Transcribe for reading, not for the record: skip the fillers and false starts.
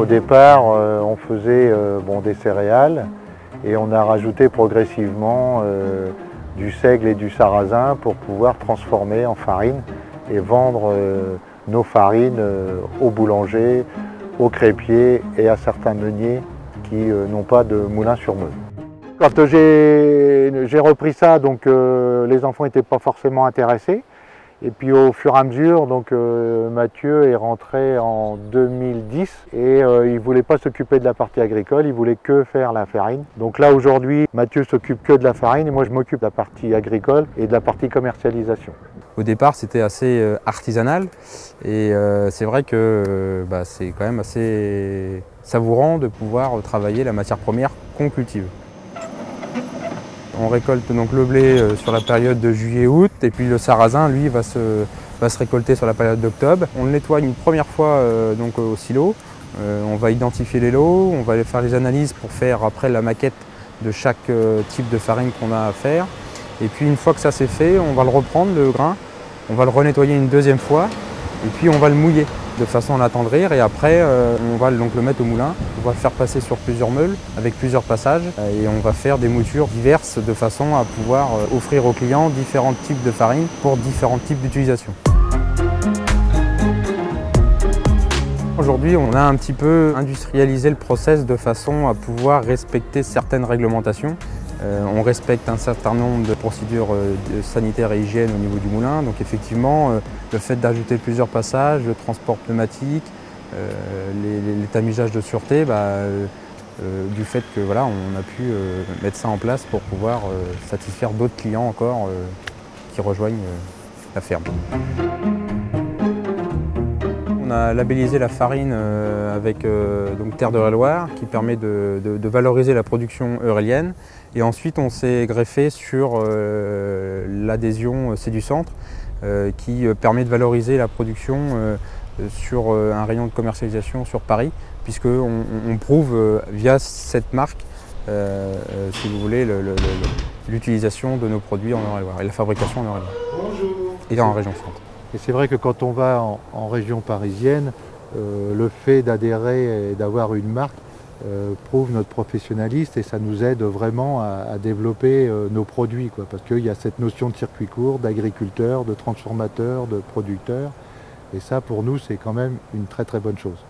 Au départ, on faisait des céréales et on a rajouté progressivement du seigle et du sarrasin pour pouvoir transformer en farine et vendre nos farines aux boulangers, aux crêpiers et à certains meuniers qui n'ont pas de moulin sur meule. Quand j'ai repris ça, donc, les enfants n'étaient pas forcément intéressés. Et puis au fur et à mesure, donc, Mathieu est rentré en 2010 et il ne voulait pas s'occuper de la partie agricole, il voulait que faire la farine. Donc là aujourd'hui, Mathieu s'occupe que de la farine et moi je m'occupe de la partie agricole et de la partie commercialisation. Au départ, c'était assez artisanal et c'est vrai que c'est quand même assez savourant de pouvoir travailler la matière première qu'on cultive. On récolte donc le blé sur la période de juillet-août et puis le sarrasin, lui, va se récolter sur la période d'octobre. On le nettoie une première fois donc au silo. On va identifier les lots, on va aller faire les analyses pour faire après la maquette de chaque type de farine qu'on a à faire. Et puis une fois que ça c'est fait, on va le reprendre, le grain, on va le renettoyer une deuxième fois et puis on va le mouiller de façon à l'attendrir et après on va donc le mettre au moulin. On va le faire passer sur plusieurs meules avec plusieurs passages et on va faire des moutures diverses de façon à pouvoir offrir aux clients différents types de farine pour différents types d'utilisation. Aujourd'hui, on a un petit peu industrialisé le process de façon à pouvoir respecter certaines réglementations. On respecte un certain nombre de procédures sanitaires et hygiène au niveau du moulin. Donc effectivement, le fait d'ajouter plusieurs passages, le transport pneumatique, les tamisages de sûreté, du fait que voilà, on a pu mettre ça en place pour pouvoir satisfaire d'autres clients encore qui rejoignent la ferme. On a labellisé la farine avec donc Terre de la Loire qui permet de valoriser la production eurélienne. Et ensuite on s'est greffé sur l'adhésion C'est du Centre qui permet de valoriser la production sur un rayon de commercialisation sur Paris puisqu'on prouve via cette marque si vous voulez l'utilisation de nos produits en Eure-et-Loire et la fabrication en Eure-et-Loire. Bonjour. Et en région Centre. Et c'est vrai que quand on va en région parisienne, le fait d'adhérer et d'avoir une marque prouve notre professionnalisme et ça nous aide vraiment à développer nos produits, parce qu'il y a cette notion de circuit court, d'agriculteur, de transformateur, de producteur. Et ça, pour nous, c'est quand même une très très bonne chose.